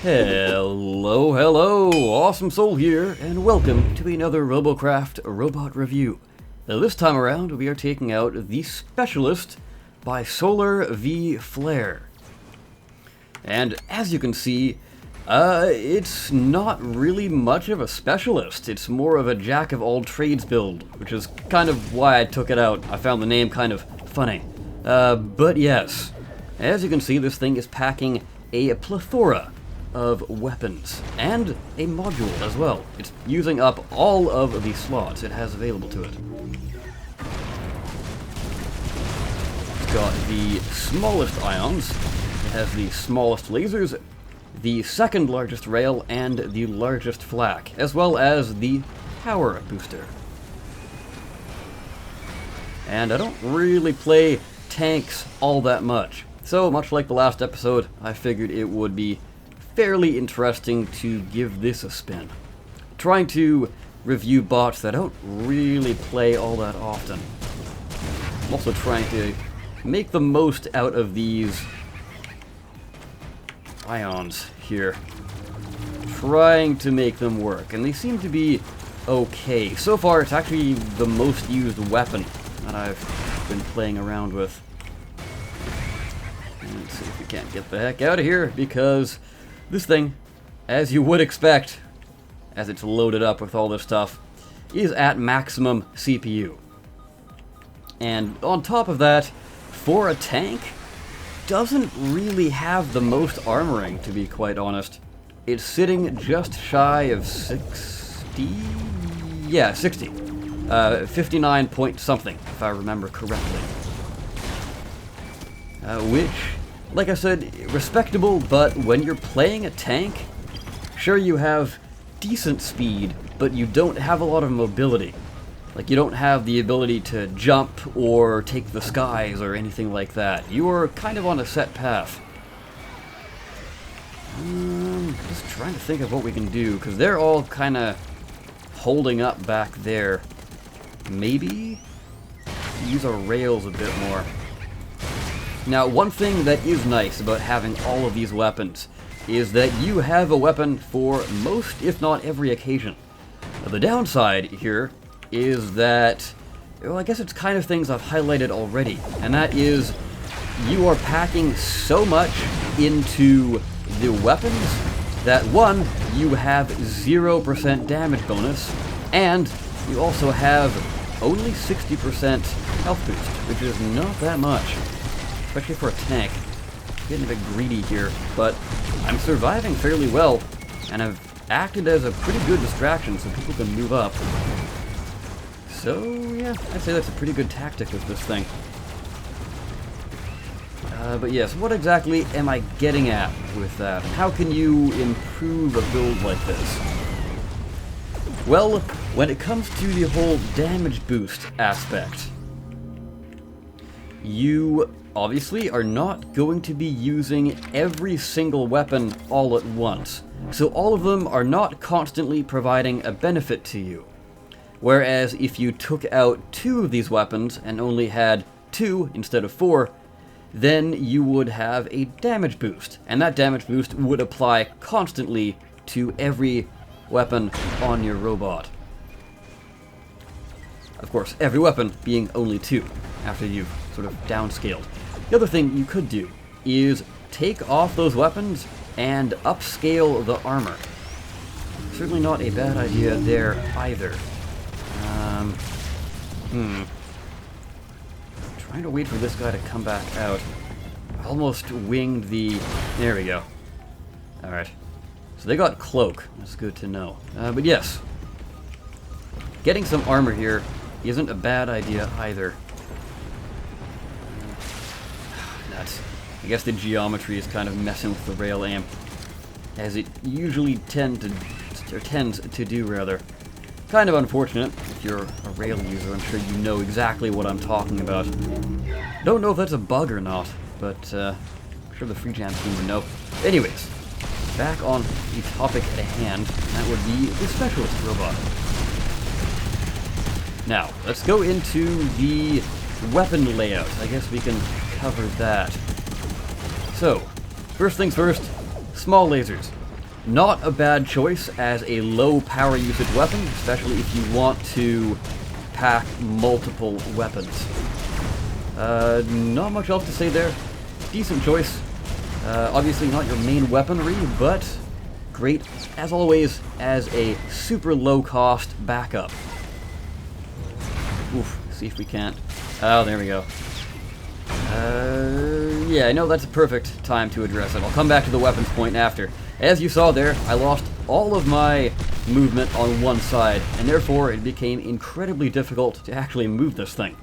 Hello, Awesome Soul here, and welcome to another Robocraft Robot review. Now, this time around, we are taking out the Specialist by SOLARvFLARE. And as you can see, it's not really much of a specialist. It's more of a jack-of-all-trades build, which is kind of why I took it out. I found the name kind of funny. But yes, as you can see, this thing is packing a plethora of weapons, and a module as well. It's using up all of the slots it has available to it. It's got the smallest ions, it has the smallest lasers, the second largest rail, and the largest flak, as well as the power booster. And I don't really play tanks all that much, so much like the last episode, I figured it would be fairly interesting to give this a spin. Trying to review bots that I don't really play all that often. I'm also trying to make the most out of these ions here. Trying to make them work, and they seem to be okay. So far, it's actually the most used weapon that I've been playing around with. And let's see if we can't get the heck out of here, because this thing, as you would expect, as it's loaded up with all this stuff, is at maximum CPU. And on top of that, for a tank, doesn't really have the most armoring, to be quite honest. It's sitting just shy of 60? Yeah, 60. 59 point something, if I remember correctly. Which, like I said, respectable, but when you're playing a tank, sure, you have decent speed, but you don't have a lot of mobility. Like, you don't have the ability to jump or take the skies or anything like that. You are kind of on a set path. Just trying to think of what we can do, because they're all kind of holding up back there. Maybe use our rails a bit more. Now, one thing that is nice about having all of these weapons is that you have a weapon for most, if not every occasion. Now, the downside here is that, well, I guess it's kind of things I've highlighted already, and that is you are packing so much into the weapons that, one, you have 0% damage bonus, and you also have only 60% health boost, which is not that much. Especially for a tank. Getting a bit greedy here, but I'm surviving fairly well, and I've acted as a pretty good distraction so people can move up. So, yeah, I'd say that's a pretty good tactic with this thing. But yes, what exactly am I getting at with that? How can you improve a build like this? Well, when it comes to the whole damage boost aspect, you obviously are not going to be using every single weapon all at once, so all of them are not constantly providing a benefit to you. Whereas if you took out 2 of these weapons and only had 2 instead of 4, then you would have a damage boost, and that damage boost would apply constantly to every weapon on your robot. Of course, every weapon being only 2 after you've sort of downscaled. The other thing you could do is take off those weapons and upscale the armor. Certainly not a bad idea there either. Trying to wait for this guy to come back out. Almost winged the... There we go. Alright. So they got cloak. That's good to know. But yes, getting some armor here isn't a bad idea either. I guess the geometry is kind of messing with the rail amp, as it usually tends to do, rather. Kind of unfortunate if you're a rail user. I'm sure you know exactly what I'm talking about. Don't know if that's a bug or not, but I'm sure the free jam team would know. Anyways, back on the topic at hand, that would be the Specialist Robot. Now, let's go into the weapon layout. I guess we can cover that. So, first things first, small lasers. Not a bad choice as a low power usage weapon, especially if you want to pack multiple weapons. Not much else to say there. Decent choice. Obviously not your main weaponry, but great, as always, as a super low cost backup. Oof, see if we can't. Oh, there we go. Yeah, I know that's a perfect time to address it. I'll come back to the weapons point after. As you saw there, I lost all of my movement on one side, and therefore it became incredibly difficult to actually move this thing.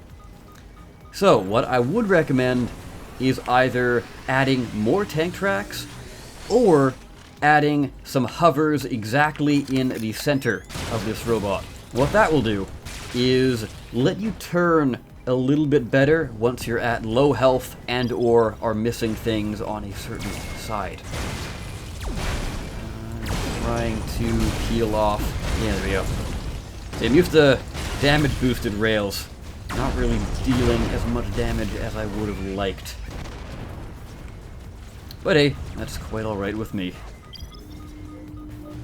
So, what I would recommend is either adding more tank tracks, or adding some hovers exactly in the center of this robot. What that will do is let you turn a little bit better once you're at low health and or are missing things on a certain side. Trying to peel off. Yeah, there we go. So I'm used to damage boosted rails. Not really dealing as much damage as I would have liked. But hey, that's quite alright with me.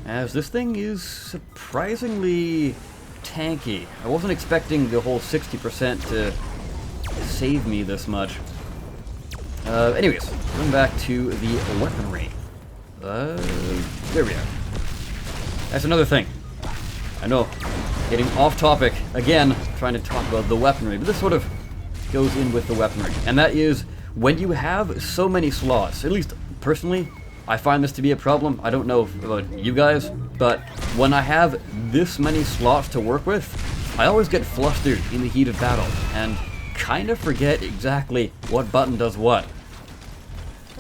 As this thing is surprisingly tanky. I wasn't expecting the whole 60% to save me this much. Anyways, going back to the weaponry. There we are. That's another thing. I know, getting off topic again, trying to talk about the weaponry, but this sort of goes in with the weaponry. And that is, when you have so many slots, at least personally, I find this to be a problem. I don't know about you guys, but when I have this many slots to work with, I always get flustered in the heat of battle, and kind of forget exactly what button does what.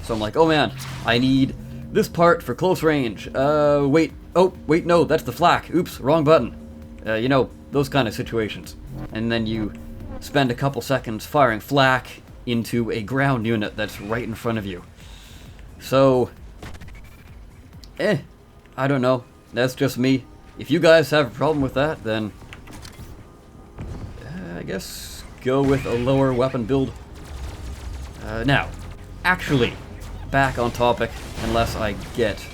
So I'm like, oh man, I need this part for close range. Wait, no, that's the flak. Oops, wrong button. You know, those kind of situations. And then you spend a couple seconds firing flak into a ground unit that's right in front of you. So, I don't know. That's just me. If you guys have a problem with that, then I guess go with a lower weapon build. Now, actually, back on topic, unless I get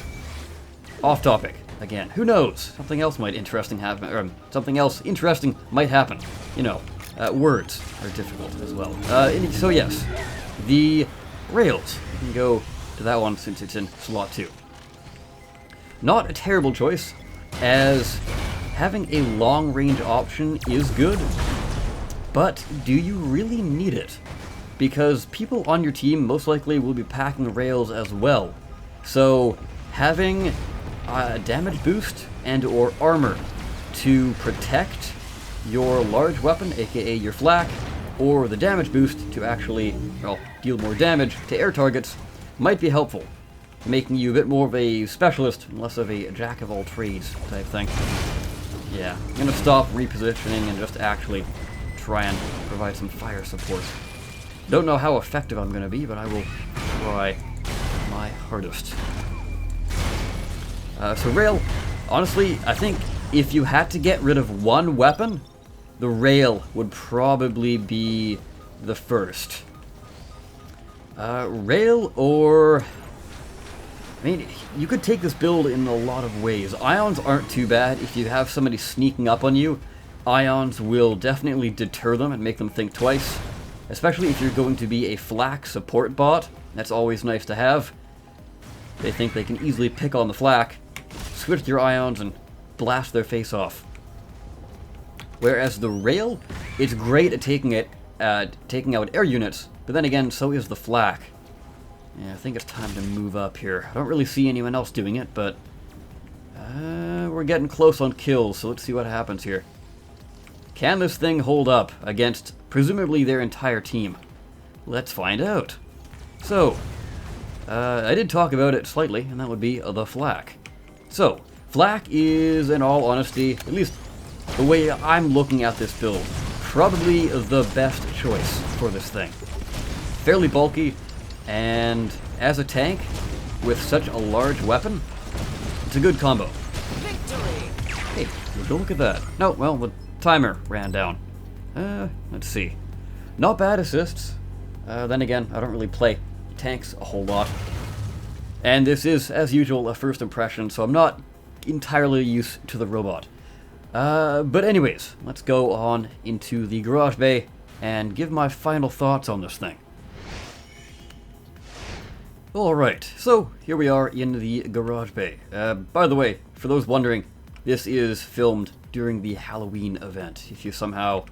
off topic again. Who knows? Something else might interesting happen, or something else interesting might happen. You know, words are difficult as well. So yes, the rails. We can go to that one since it's in slot 2. Not a terrible choice, as having a long-range option is good, but do you really need it? Because people on your team most likely will be packing rails as well. So having a damage boost and or armor to protect your large weapon, aka your flak, or the damage boost to actually, well, deal more damage to air targets, might be helpful, making you a bit more of a specialist and less of a jack-of-all-trades type thing. Yeah, I'm gonna stop repositioning and just actually try and provide some fire support. Don't know how effective I'm gonna be, but I will try my hardest. So rail, honestly, I think if you had to get rid of one weapon, the rail would probably be the first. Rail or... I mean, you could take this build in a lot of ways. Ions aren't too bad. If you have somebody sneaking up on you, ions will definitely deter them and make them think twice. Especially if you're going to be a flak support bot. That's always nice to have. They think they can easily pick on the flak, switch your ions, and blast their face off. Whereas the rail, it's great at taking out air units, but then again, so is the flak. Yeah, I think it's time to move up here. I don't really see anyone else doing it, but we're getting close on kills, so let's see what happens here. Can this thing hold up against presumably their entire team? Let's find out. So, I did talk about it slightly, and that would be the flak. So, flak is, in all honesty, at least the way I'm looking at this build, probably the best choice for this thing. Fairly bulky, and as a tank, with such a large weapon, it's a good combo. Victory! Hey, look at that. No, well, the timer ran down. Let's see. Not bad assists. Then again, I don't really play tanks a whole lot. And this is, as usual, a first impression, so I'm not entirely used to the robot. But anyways, let's go on into the garage bay and give my final thoughts on this thing. Alright, so here we are in the garage bay. By the way, for those wondering, this is filmed during the Halloween event, if you're somehow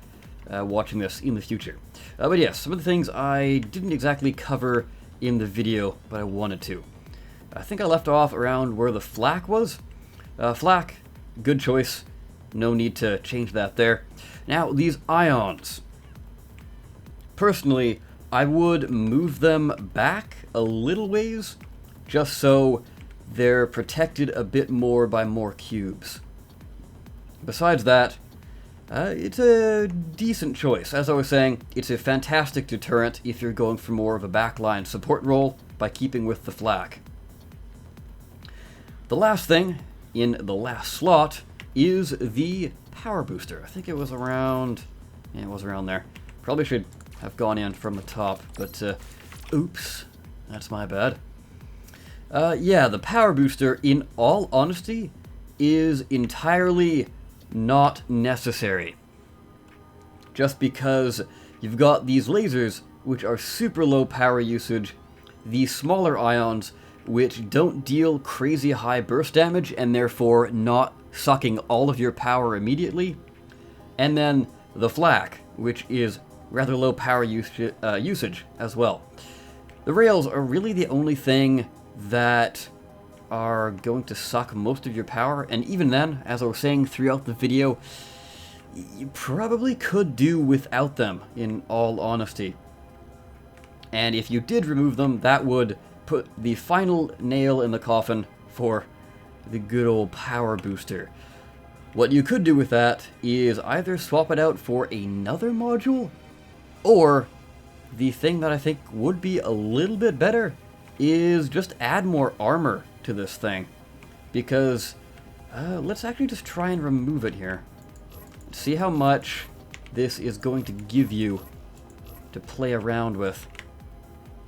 watching this in the future. But yes, some of the things I didn't exactly cover in the video, but I wanted to. I think I left off around where the flak was. Flak, good choice. No need to change that there. Now, these ions. Personally, I would move them back a little ways, just so they're protected a bit more by more cubes. Besides that, it's a decent choice. As I was saying, it's a fantastic deterrent if you're going for more of a backline support role by keeping with the flak. The last thing in the last slot is the power booster. I think it was around... yeah, it was around there. Probably should have gone in from the top, but oops, that's my bad. Yeah, the power booster, in all honesty, is entirely not necessary. Just because you've got these lasers, which are super low power usage, these smaller ions, which don't deal crazy high burst damage, and therefore not sucking all of your power immediately, and then the flak, which is rather low power usage as well. The rails are really the only thing that are going to suck most of your power, and even then, as I was saying throughout the video, you probably could do without them, in all honesty. And if you did remove them, that would put the final nail in the coffin for the good old power booster. What you could do with that is either swap it out for another module, or the thing that I think would be a little bit better is just add more armor to this thing. Because, let's actually just try and remove it here. See how much this is going to give you to play around with.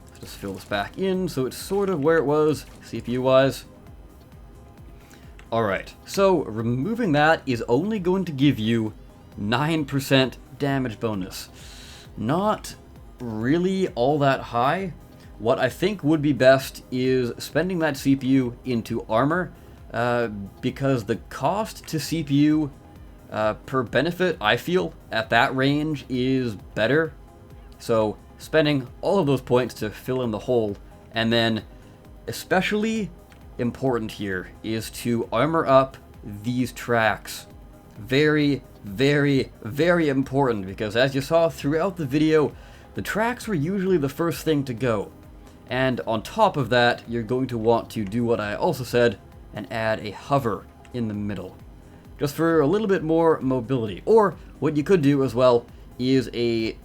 Let's just fill this back in so it's sort of where it was, CPU-wise. Alright, so removing that is only going to give you 9% damage bonus. Not really all that high. What I think would be best is spending that CPU into armor, because the cost to CPU per benefit, I feel, at that range is better. So spending all of those points to fill in the hole, and then especially important here is to armor up these tracks. Very, very, very important, because as you saw throughout the video, the tracks were usually the first thing to go. And on top of that, you're going to want to do what I also said, and add a hover in the middle, just for a little bit more mobility. Or what you could do as well is a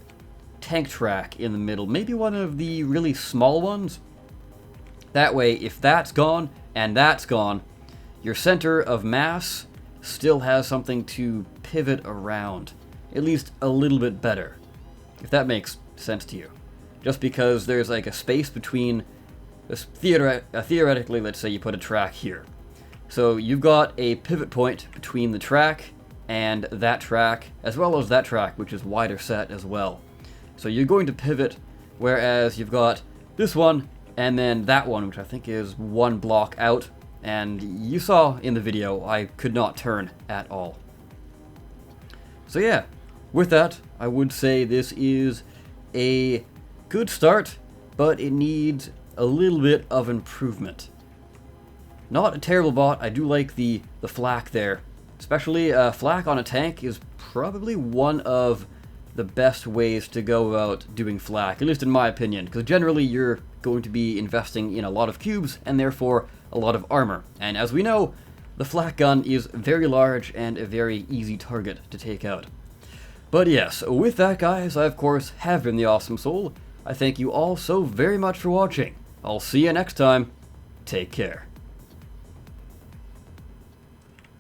tank track in the middle, maybe one of the really small ones. That way, if that's gone and that's gone, your center of mass still has something to pivot around, at least a little bit better, if that makes sense to you. Just because there's like a space between, theoretically, let's say you put a track here. So you've got a pivot point between the track and that track, as well as that track, which is wider set as well. So you're going to pivot, whereas you've got this one and then that one, which I think is one block out. And you saw in the video, I could not turn at all. So yeah, with that, I would say this is a good start, but it needs a little bit of improvement. Not a terrible bot. I do like the flak there. Especially flak on a tank is probably one of the best ways to go about doing flak, at least in my opinion, because generally you're going to be investing in a lot of cubes and therefore a lot of armor. And as we know, the flak gun is very large and a very easy target to take out. But yes, with that guys, I of course have been the Awesome Soul. I thank you all so very much for watching. I'll see you next time. Take care.